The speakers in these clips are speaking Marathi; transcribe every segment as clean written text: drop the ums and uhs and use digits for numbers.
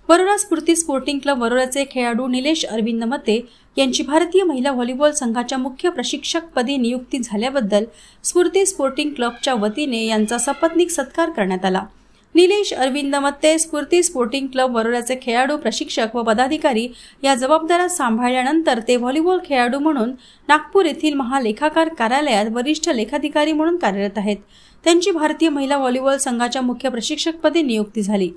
वरोरा स्फूर्ती स्पोर्टिंग क्लब वरोराचे खेळाडू निलेश अरविंद मते यांची भारतीय महिला व्हॉलीबॉल संघाच्या मुख्य प्रशिक्षकपदी नियुक्ती झाल्याबद्दल स्फूर्ती स्पोर्टिंग क्लबच्या वतीने यांचा सपत्नीक सत्कार करण्यात आला। निलेश अरविंद मते स्फूर्ती स्पोर्टिंग क्लब वरोराचे खेळाडू प्रशिक्षक व पदाधिकारी या जबाबदाऱ्या सांभाळल्यानंतर ते व्हॉलीबॉल खेळाडू म्हणून नागपूर येथील महालेखाकार कार्यालयात वरिष्ठ लेखाधिकारी म्हणून कार्यरत आहेत। त्यांची भारतीय महिला व्हॉलीबॉल संघाच्या मुख्य प्रशिक्षकपदी नियुक्ती झाली।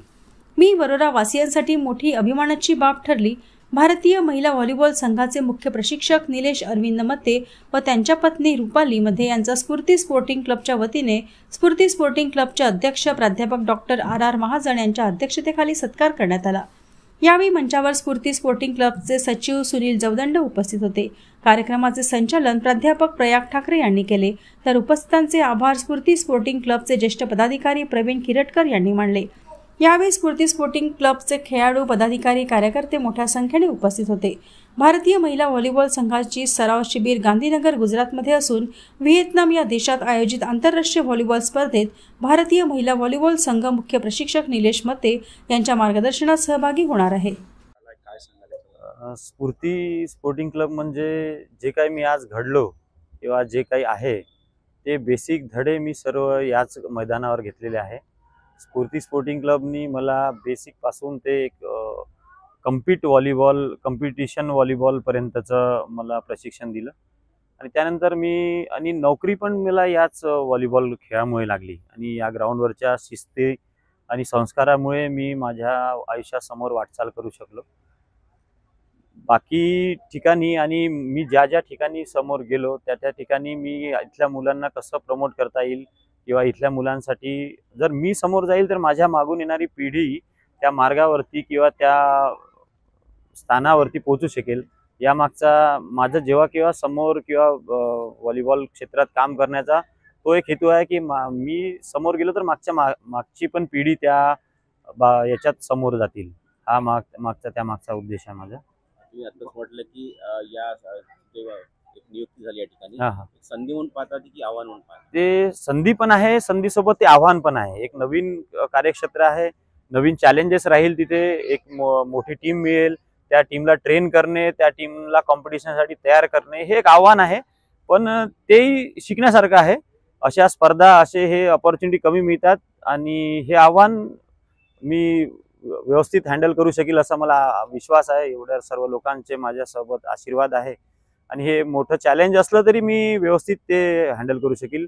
मी वरोरा वासियांसाठी मोठी अभिमानाची बाब ठरली। भारतीय महिला व्हॉलीबॉल संघाचे मुख्य प्रशिक्षक निलेश अरविंद मते व त्यांच्या पत्नी रुपाली मध्ये यांचा स्फूर्ती स्पोर्टिंग क्लबच्या वतीने स्फूर्ती स्पोर्टिंग क्लबचे अध्यक्ष प्राध्यापक डॉक्टर आर महाजन यांच्या अध्यक्षतेखाली सत्कार करण्यात आला। यावेळी मंचावर स्फूर्ती स्पोर्टिंग क्लबचे सचिव सुनील जवदंड उपस्थित होते। कार्यक्रमाचे संचालन प्राध्यापक प्रयाग ठाकरे यांनी केले, तर उपस्थितांचे आभार स्फूर्ती स्पोर्टिंग क्लबचे ज्येष्ठ पदाधिकारी प्रवीण किरटकर यांनी मानले। यावेळी स्फूर्ती स्पोर्टिंग क्लबचे खेळाडू पदाधिकारी कार्यकर्ते मोठ्या संख्येने उपस्थित होते। भारतीय महिला व्हॉलीबॉल संघाची सराव शिबिर गांधीनगर गुजरातमध्ये असून व्हिएतनाम या देशात आयोजित आंतरराष्ट्रीय व्हॉलीबॉल स्पर्धेत भारतीय महिला व्हॉलीबॉल संघ मुख्य प्रशिक्षक निलेश मते यांच्या मार्गदर्शनात सहभागी होणार आहे। स्फूर्ती स्पोर्टिंग क्लब म्हणजे जे काही मी आज घडलो किंवा जे काही आहे ते बेसिक धडे मी सर्व याच मैदानावर घेतलेले आहे। स्फूर्ती स्पोर्टिंग क्लबनी मला बेसिक पासून ते एक कॉम्पिटिशन व्हॉलीबॉल पर्यंतचं मला प्रशिक्षण दिलं आणि त्यानंतर मी आणि नोकरी पण मला याच व्हॉलीबॉल खेळामुळे लागली आणि या ग्राउंडवरच्या शिस्ती आणि संस्कारामुळे मी माझ्या आयुष्यासमोर वाटचाल करू शकलो। बाकी ठिकाणी आणि मी ज्या ठिकाणी समोर गेलो त्या ठिकाणी मी इथल्या मुलांना कसं प्रमोट करता येईल किंवा इथल्या मुलांसाठी जर मी समोर जाईल तर माझ्या मागून येणारी पिढी त्या मार्गावरती किंवा त्या स्थानावरती पोहोचू शकेल। या मागचा माझं जेव्हा समोर किंवा व्हॉलीबॉल क्षेत्रात काम करण्याचा तो एक हेतू आहे की मी समोर गेलो तर मागची पण पिढी त्या याच्यात समोर जातील। हा मागचा उद्देश आहे माझा। तुम्ही आता म्हटलं की या नियुक्ती झाली या ठिकाणी संधी म्हणून पाहता की आव्हान म्हणून पाहता? ते संधी पण आहे, संधीसोबत ते आव्हान पण आहे। एक नवीन कार्यक्षेत्र आहे, नवीन चॅलेंजेस राहील, तिथे एक मोठी टीम मिळेल, त्या टीमला ट्रेन करणे, त्या टीमला कॉम्पिटिशनसाठी तयार करणे हे एक आव्हान आहे, पण तेही शिकण्यासारखं आहे। अशा स्पर्धा असे हे अपॉर्च्युनिटी कमी मिळतात आणि हे आव्हान मी व्यवस्थित हँडल करू शकेल असा मला विश्वास आहे। एवढ्या सर्व लोकांचे माझ्यासोबत आशीर्वाद आहे आणि हे मोठं चॅलेंज असलं तरी मी व्यवस्थित ते हँडल करू शकेल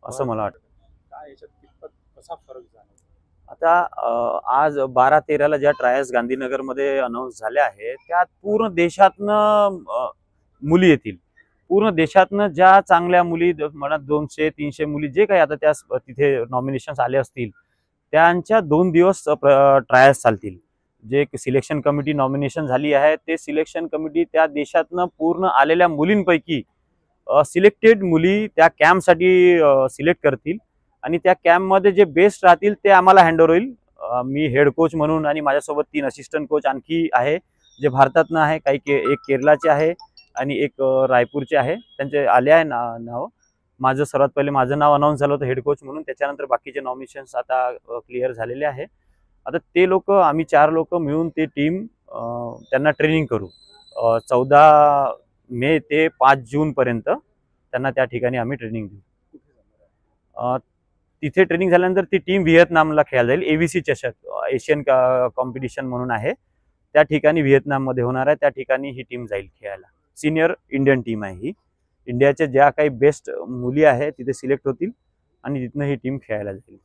असं मला वाटतं। काय याच्यात कितपत कसा फरक जाणवतो? आता आज 12-13ला ज्या ट्रायल्स गांधीनगरमध्ये अनाऊन्स झाल्या आहेत त्यात पूर्ण देशातनं मुली येतील। पूर्ण चांगल्या ज्या चांगल्या मुली म्हणा 200-300 मुली जे काही आता त्या तिथे नॉमिनेशन्स आले असतील त्यांच्या 2 दिवस ट्रायल्स चालतील। जे सिलेक्शन कमिटी नॉमिनेशन झाली आहे ते सिलेक्शन कमिटी त्या देशातनं पूर्ण आलेल्या मुलींपैकी सिलेक्टेड मुली त्या कॅम्पसाठी सिलेक्ट करतील आणि त्या कॅम्पमध्ये जे बेस्ट राहतील ते आम्हाला हँडओव्हर होईल। मी हेड कोच म्हणून आणि माझ्यासोबत 3 असिस्टंट कोच आणखी आहे जे भारतातनं आहे, एक केरळाचे आहे आणि एक रायपूरचे आहे। त्यांचे आले आहे नाव। माझं सर्वात पहिले माझं नाव अनाऊन्स झालं होतं हेड कोच म्हणून, त्याच्यानंतर बाकीचे नॉमिनेशन्स आता क्लिअर झालेले आहे। आता ते लोक आम्ही 4 लोक मिळून ते टीम त्यांना ट्रेनिंग करू। 14 मे ते 5 जून पर्यंत त्यांना त्या ठिकाणी आम्ही ट्रेनिंग देऊ। तिथे ट्रेनिंग झाल्यानंतर ती टीम व्हिएतनामला खेळायला जाईल। ABC चषक एशियन कॉम्पिटिशन म्हणून आहे, त्या ठिकाणी व्हिएतनाममध्ये होणार आहे। त्या ठिकाणी ही टीम जाईल खेळायला। सिनियर इंडियन टीम आहे ही। इंडियाच्या ज्या काही बेस्ट मुली आहेत तिथे सिलेक्ट होतील आणि तिथनं ही टीम खेळायला जाईल।